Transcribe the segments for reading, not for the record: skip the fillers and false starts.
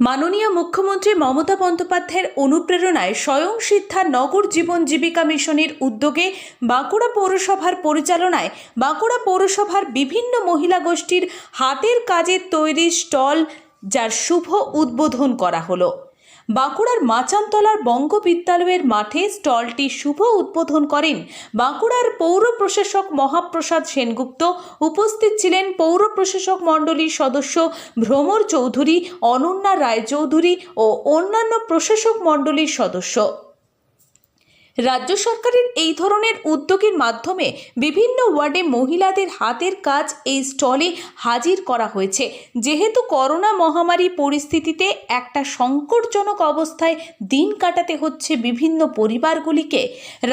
মাননীয় মুখ্যমন্ত্রী মমতা বন্দ্যোপাধ্যায়ের অনুপ্রেরণায় স্বয়ং সিদ্ধা নগর জীবন জীবিকা মিশনের উদ্যোগে বাঁকুড়া পৌরসভার পরিচালনায় বাঁকুড়া পৌরসভার বিভিন্ন মহিলা গোষ্ঠীর হাতের কাজের তৈরি স্টল যার শুভ উদ্বোধন করা হলো। বাঁকুড়ার মাচানতলার বঙ্গ বিদ্যালয়ের মাঠে স্টলটি শুভ উদ্বোধন করেন বাঁকুড়ার পৌর প্রশাসক মহাপ্রসাদ সেনগুপ্ত। উপস্থিত ছিলেন পৌর প্রশাসক মণ্ডলীর সদস্য ভ্রমর চৌধুরী, অনন্যা রায়চৌধুরী ও অন্যান্য প্রশাসক মণ্ডলীর সদস্য। রাজ্য সরকারের এই ধরনের উদ্যোগের মাধ্যমে বিভিন্ন ওয়ার্ডে মহিলাদের হাতের কাজ এই স্টলে হাজির করা হয়েছে। যেহেতু করোনা মহামারী পরিস্থিতিতে একটা সংকটজনক অবস্থায় দিন কাটাতে হচ্ছে বিভিন্ন পরিবারগুলিকে,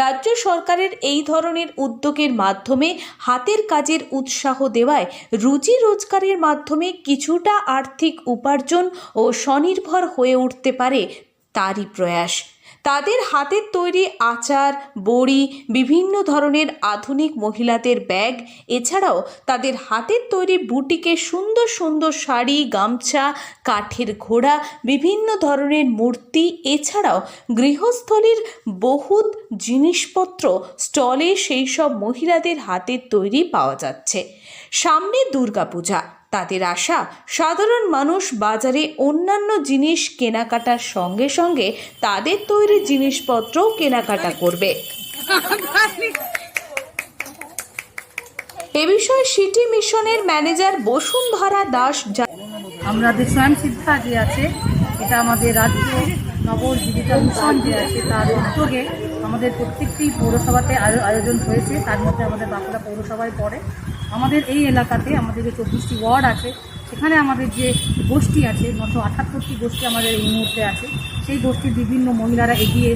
রাজ্য সরকারের এই ধরনের উদ্যোগের মাধ্যমে হাতের কাজের উৎসাহ দেওয়ায় রুজি রোজগারের মাধ্যমে কিছুটা আর্থিক উপার্জন ও স্বনির্ভর হয়ে উঠতে পারে তারই প্রয়াস। তাদের হাতের তৈরি আচার, বড়ি, বিভিন্ন ধরনের আধুনিক মহিলাদের ব্যাগ, এছাড়াও তাদের হাতের তৈরি বুটিকে সুন্দর সুন্দর শাড়ি, গামছা, কাঠের ঘোড়া, বিভিন্ন ধরনের মূর্তি, এছাড়াও গৃহস্থলীর বহুত জিনিসপত্র স্টলে সেই সব মহিলাদের হাতের তৈরি পাওয়া যাচ্ছে। সামনে দুর্গাপূজা, তাদের আশা সাধারণ মানুষ বাজারে অন্যান্য জিনিস কেনাকাটার সঙ্গে সঙ্গে তাদের তৈরি জিনিসপত্রও কেনাকাটা করবে। এ বিষয়ে সিটি মিশনের ম্যানেজার বসুন্ধরা দাস আমাদের স্বয়ং সিদ্ধা যে আছে, এটা আমাদের রাজ্য নগর জীবিকা মিশন যে আছে তার উদ্যোগে আমাদের প্রত্যেকটি পৌরসভাতে আয়োজন হয়েছে। তার মধ্যে আমাদের বাঁকুড়া পৌরসভায় পড়ে। আমাদের এই এলাকাতে আমাদের যে 24টি ওয়ার্ড আছে, সেখানে আমাদের যে গোষ্ঠী আছে 978টি গোষ্ঠী আমাদের এই মুহূর্তে আছে। সেই গোষ্ঠীর বিভিন্ন মহিলারা এগিয়ে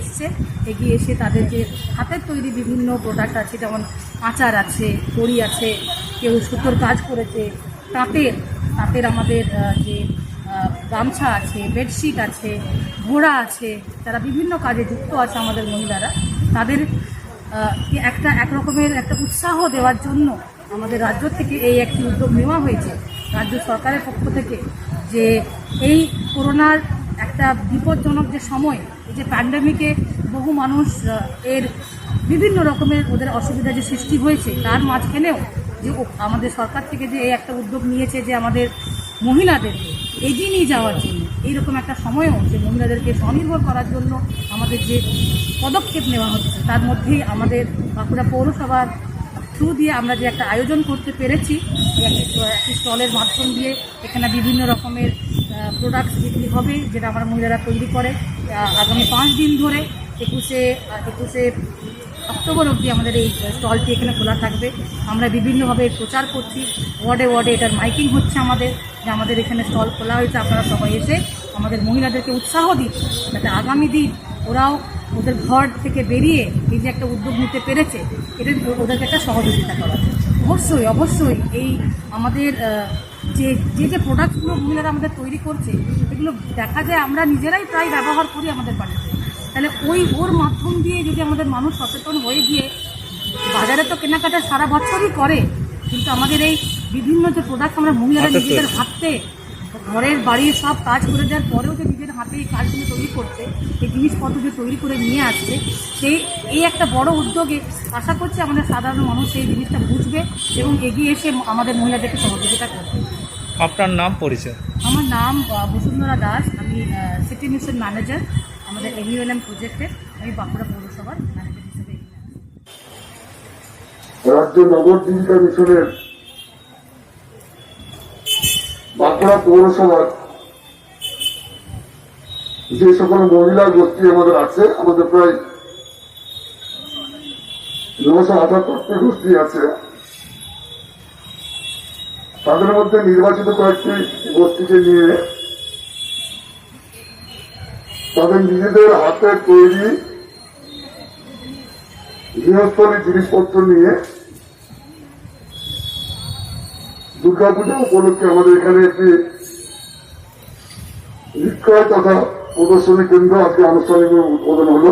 এসে তাদের যে হাতের তৈরি বিভিন্ন প্রোডাক্ট আছে, যেমন আচার আছে, বড়ি আছে, কেউ সুতোর কাজ করেছে, তাঁতের আমাদের যে গামছা আছে, বেডশিট আছে, ঘোড়া আছে, তারা বিভিন্ন কাজে যুক্ত আছে আমাদের মহিলারা। তাদের একরকমের একটা উৎসাহ দেওয়ার জন্য আমাদের রাজ্য থেকে এই একটি উদ্যোগ নেওয়া হয়েছে রাজ্য সরকারের পক্ষ থেকে, যে এই করোনার একটা বিপজ্জনক যে সময়, এই যে প্যান্ডেমিকে বহু মানুষ এর বিভিন্ন রকমের ওদের অসুবিধা যে সৃষ্টি হয়েছে, তার মাঝখানেও যে আমাদের সরকার থেকে যে এই একটা উদ্যোগ নিয়েছে যে আমাদের মহিলাদেরকে এগিয়ে নিয়ে যাওয়ার জন্য, এইরকম একটা সময়েও যে মহিলাদেরকে স্বনির্ভর করার জন্য আমাদের যে পদক্ষেপ নেওয়া হচ্ছে, তার মধ্যেই আমাদের বাঁকুড়া পৌরসভার থ্রু দিয়ে আমরা যে একটা আয়োজন করতে পেরেছি, একটি স্টলের মাধ্যম দিয়ে এখানে বিভিন্ন রকমের প্রোডাক্টস বিক্রি হবে, যেটা আমরা মহিলারা তৈরি করে। আগামী 5 দিন ধরে 21শে অক্টোবর অবধি আমাদের এই স্টলটি এখানে খোলা থাকবে। আমরা বিভিন্নভাবে প্রচার করছি, ওয়ার্ডে এটার মাইকিং হচ্ছে আমাদের, যে আমাদের এখানে স্টল খোলা হয়েছে, আপনারা সবাই এসে আমাদের মহিলাদেরকে উৎসাহ দিন, যাতে আগামী দিন ওরাও ওদের ঘর থেকে বেরিয়ে এই যে একটা উদ্যোগ নিতে পেরেছে, এটা ওদেরকে একটা সহযোগিতা করা। অবশ্যই এই আমাদের যে প্রোডাক্টগুলো মহিলারা আমাদের তৈরি করছে, এগুলো দেখা যায় আমরা নিজেরাই প্রায় ব্যবহার করি আমাদের বাড়িতে। তাহলে ওর মাধ্যম দিয়ে যদি আমাদের মানুষ সচেতন হয়ে গিয়ে, বাজারে তো কেনাকাটা সারা বছরই করে, কিন্তু আমাদের এই বিভিন্ন যে প্রোডাক্ট আমরা মহিলারা নিজেদের হাতে ঘরের বাড়ির সব কাজ করে দেওয়ার পরেও যে নিজের হাতে এই কাজগুলো তৈরি করছে, এই জিনিসপত্র যে তৈরি করে নিয়ে আসছে, এই একটা বড় উদ্যোগে আশা করছি আমাদের সাধারণ মানুষ এই জিনিসটা বুঝবে এবং এগিয়ে এসে আমাদের মহিলাদেরকে সহযোগিতা করবে। আপনার নাম, পরিচয়? আমার নাম বসুন্ধরা দাস, আমি সিটি মিশন ম্যানেজার, আমাদের এভিএলএম প্রজেক্টের। আমি বাঁকুড়া পৌরসভার ম্যানেজার হিসেবে। রাজ্য নগর জীবিকা মিশনের বাঁকুড়া পৌরসভার যে সকল মহিলা গোষ্ঠী আমাদের আছে, আমাদের প্রায় 978টি গোষ্ঠী আছে। তাদের মধ্যে নির্বাচিত কয়েকটি গোষ্ঠীকে নিয়ে তাদের নিজেদের হাতের তৈরি গৃহস্থলী জিনিসপত্র নিয়ে দুর্গাপূজা উপলক্ষে আমাদের এখানে একটি বিক্রয় তথা প্রদর্শনী কেন্দ্র আজকে আনুষ্ঠানিক উদ্বোধন হলো।